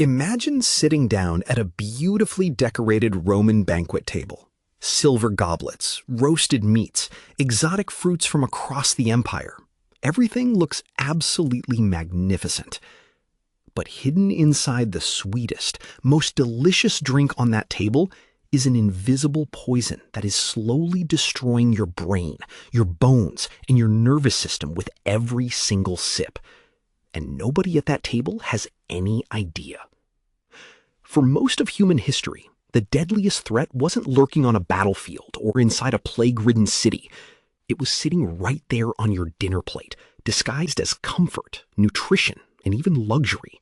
Imagine sitting down at a beautifully decorated Roman banquet table. Silver goblets, roasted meats, exotic fruits from across the empire. Everything looks absolutely magnificent. But hidden inside the sweetest, most delicious drink on that table is an invisible poison that is slowly destroying your brain, your bones, and your nervous system with every single sip. And nobody at that table has any idea. For most of human history, the deadliest threat wasn't lurking on a battlefield or inside a plague-ridden city. It was sitting right there on your dinner plate, disguised as comfort, nutrition, and even luxury.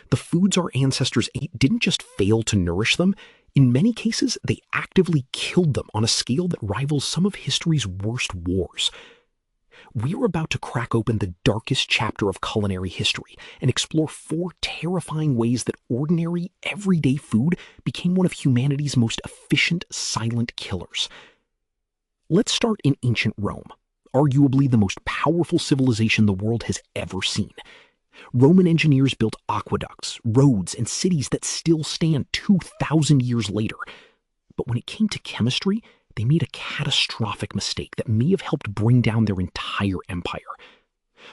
The foods our ancestors ate didn't just fail to nourish them. In many cases, they actively killed them on a scale that rivals some of history's worst wars. We are about to crack open the darkest chapter of culinary history and explore 4 terrifying ways that ordinary, everyday food became one of humanity's most efficient silent killers. Let's start in ancient Rome, arguably the most powerful civilization the world has ever seen. Roman engineers built aqueducts, roads, and cities that still stand 2,000 years later. But when it came to chemistry, they made a catastrophic mistake that may have helped bring down their entire empire.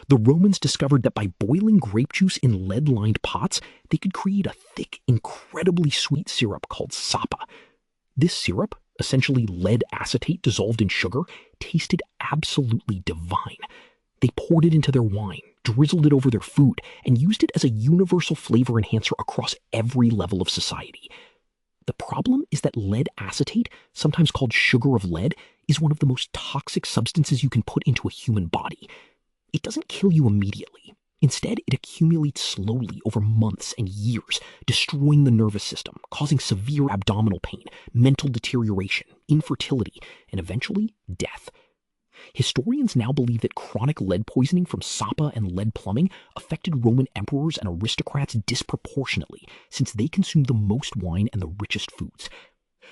The Romans discovered that by boiling grape juice in lead-lined pots, they could create a thick, incredibly sweet syrup called sapa. This syrup, essentially lead acetate dissolved in sugar, tasted absolutely divine. They poured it into their wine, drizzled it over their food, and used it as a universal flavor enhancer across every level of society. The problem is that lead acetate, sometimes called sugar of lead, is one of the most toxic substances you can put into a human body. It doesn't kill you immediately. Instead, it accumulates slowly over months and years, destroying the nervous system, causing severe abdominal pain, mental deterioration, infertility, and eventually death. Historians now believe that chronic lead poisoning from sapa and lead plumbing affected Roman emperors and aristocrats disproportionately, since they consumed the most wine and the richest foods.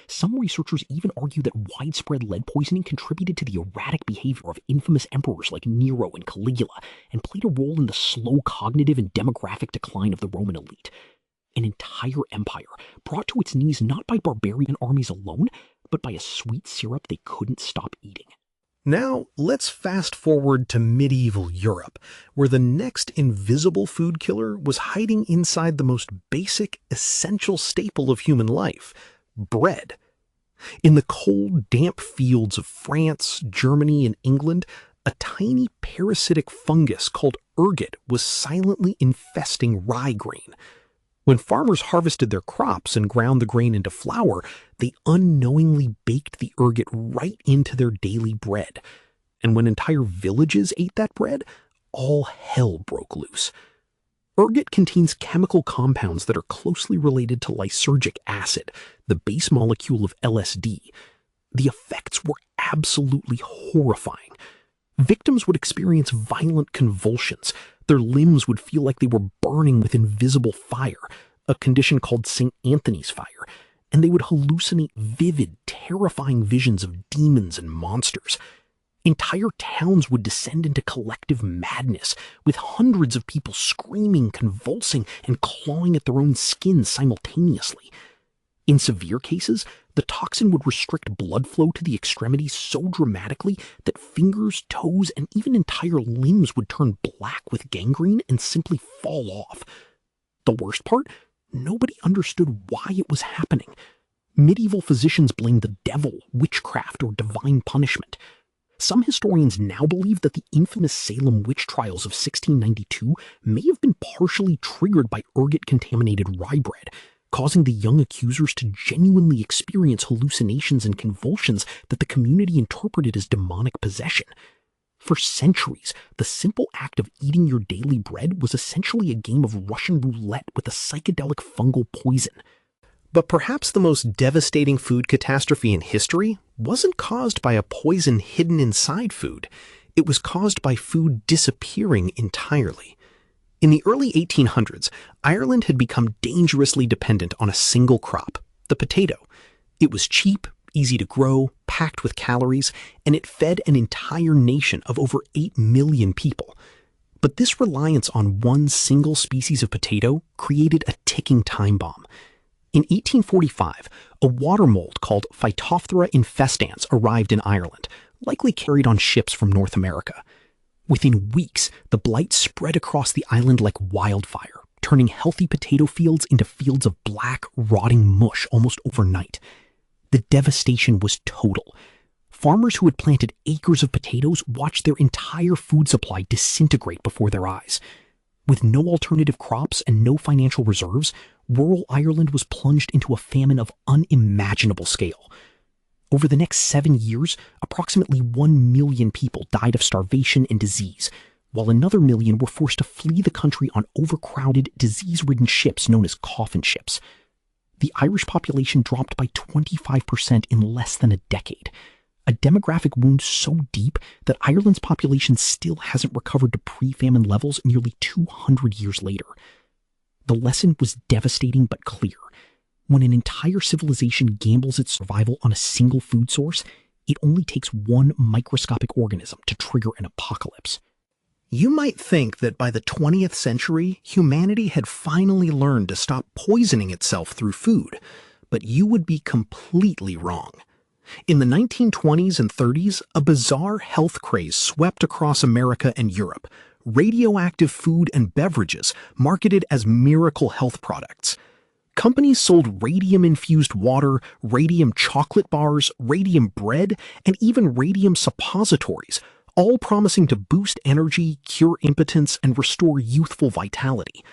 Some researchers even argue that widespread lead poisoning contributed to the erratic behavior of infamous emperors like Nero and Caligula, and played a role in the slow cognitive and demographic decline of the Roman elite. An entire empire brought to its knees not by barbarian armies alone, but by a sweet syrup they couldn't stop eating. Now, let's fast forward to medieval Europe, where the next invisible food killer was hiding inside the most basic, essential staple of human life: bread. In the cold, damp fields of France, Germany, and England, a tiny parasitic fungus called ergot was silently infesting rye grain. When farmers harvested their crops and ground the grain into flour, they unknowingly baked the ergot right into their daily bread. And when entire villages ate that bread, all hell broke loose. Ergot contains chemical compounds that are closely related to lysergic acid, the base molecule of LSD. The effects were absolutely horrifying. Victims would experience violent convulsions. Their limbs would feel like they were burning with invisible fire, a condition called St. Anthony's fire, and they would hallucinate vivid, terrifying visions of demons and monsters. Entire towns would descend into collective madness, with hundreds of people screaming, convulsing, and clawing at their own skin simultaneously. In severe cases, the toxin would restrict blood flow to the extremities so dramatically that fingers, toes, and even entire limbs would turn black with gangrene and simply fall off. The worst part? Nobody understood why it was happening. Medieval physicians blamed the devil, witchcraft, or divine punishment. Some historians now believe that the infamous Salem witch trials of 1692 may have been partially triggered by ergot-contaminated rye bread, causing the young accusers to genuinely experience hallucinations and convulsions that the community interpreted as demonic possession. For centuries, the simple act of eating your daily bread was essentially a game of Russian roulette with a psychedelic fungal poison. But perhaps the most devastating food catastrophe in history wasn't caused by a poison hidden inside food. It was caused by food disappearing entirely. In the early 1800s, Ireland had become dangerously dependent on a single crop, the potato. It was cheap, easy to grow, packed with calories, and it fed an entire nation of over 8 million people. But this reliance on one single species of potato created a ticking time bomb. In 1845, a water mold called Phytophthora infestans arrived in Ireland, likely carried on ships from North America. Within weeks, the blight spread across the island like wildfire, turning healthy potato fields into fields of black, rotting mush almost overnight. The devastation was total. Farmers who had planted acres of potatoes watched their entire food supply disintegrate before their eyes. With no alternative crops and no financial reserves, rural Ireland was plunged into a famine of unimaginable scale. Over the next 7 years, approximately 1 million people died of starvation and disease, while another million were forced to flee the country on overcrowded, disease-ridden ships known as coffin ships. The Irish population dropped by 25% in less than a decade, a demographic wound so deep that Ireland's population still hasn't recovered to pre-famine levels nearly 200 years later. The lesson was devastating but clear. When an entire civilization gambles its survival on a single food source, it only takes one microscopic organism to trigger an apocalypse. You might think that by the 20th century, humanity had finally learned to stop poisoning itself through food, but you would be completely wrong. In the 1920s and 30s, a bizarre health craze swept across America and Europe: radioactive food and beverages marketed as miracle health products. Companies sold radium-infused water, radium chocolate bars, radium bread, and even radium suppositories, all promising to boost energy, cure impotence, and restore youthful vitality.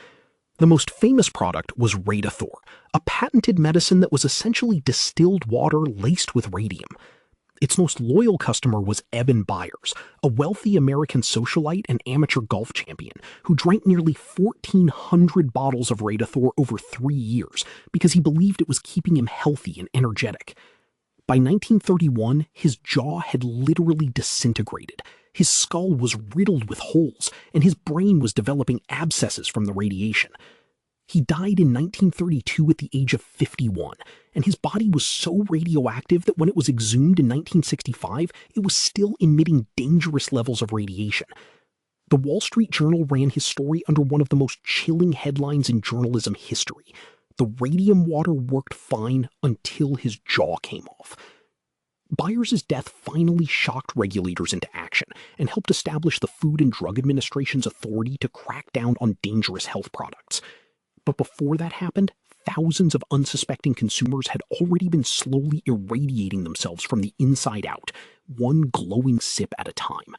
The most famous product was Radiathor, a patented medicine that was essentially distilled water laced with radium. Its most loyal customer was Eben Byers, a wealthy American socialite and amateur golf champion who drank nearly 1,400 bottles of Radiathor over 3 years because he believed it was keeping him healthy and energetic. By 1931, his jaw had literally disintegrated. His skull was riddled with holes, and his brain was developing abscesses from the radiation. He died in 1932 at the age of 51, and his body was so radioactive that when it was exhumed in 1965, it was still emitting dangerous levels of radiation. The Wall Street Journal ran his story under one of the most chilling headlines in journalism history. The radium water worked fine until his jaw came off. Byers' death finally shocked regulators into action and helped establish the Food and Drug Administration's authority to crack down on dangerous health products. But before that happened, thousands of unsuspecting consumers had already been slowly irradiating themselves from the inside out, one glowing sip at a time.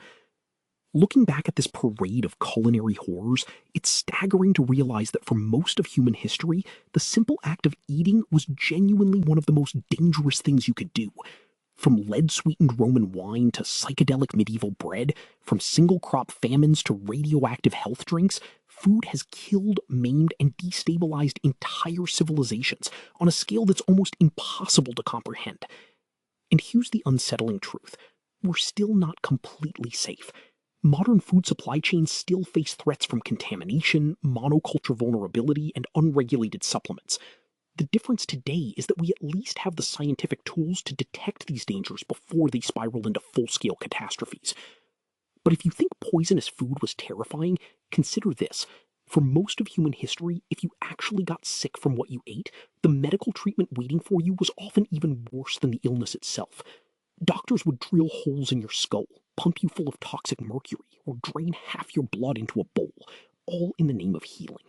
Looking back at this parade of culinary horrors, it's staggering to realize that for most of human history, the simple act of eating was genuinely one of the most dangerous things you could do. From lead-sweetened Roman wine to psychedelic medieval bread, from single-crop famines to radioactive health drinks, food has killed, maimed, and destabilized entire civilizations on a scale that's almost impossible to comprehend. And here's the unsettling truth: we're still not completely safe. Modern food supply chains still face threats from contamination, monoculture vulnerability, and unregulated supplements. The difference today is that we at least have the scientific tools to detect these dangers before they spiral into full-scale catastrophes. But if you think poisonous food was terrifying, consider this. For most of human history, if you actually got sick from what you ate, the medical treatment waiting for you was often even worse than the illness itself. Doctors would drill holes in your skull, pump you full of toxic mercury, or drain half your blood into a bowl, all in the name of healing.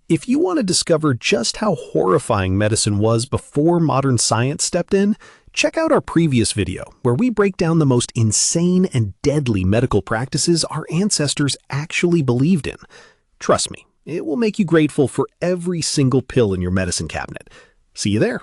If you want to discover just how horrifying medicine was before modern science stepped in, check out our previous video, where we break down the most insane and deadly medical practices our ancestors actually believed in. Trust me, it will make you grateful for every single pill in your medicine cabinet. See you there.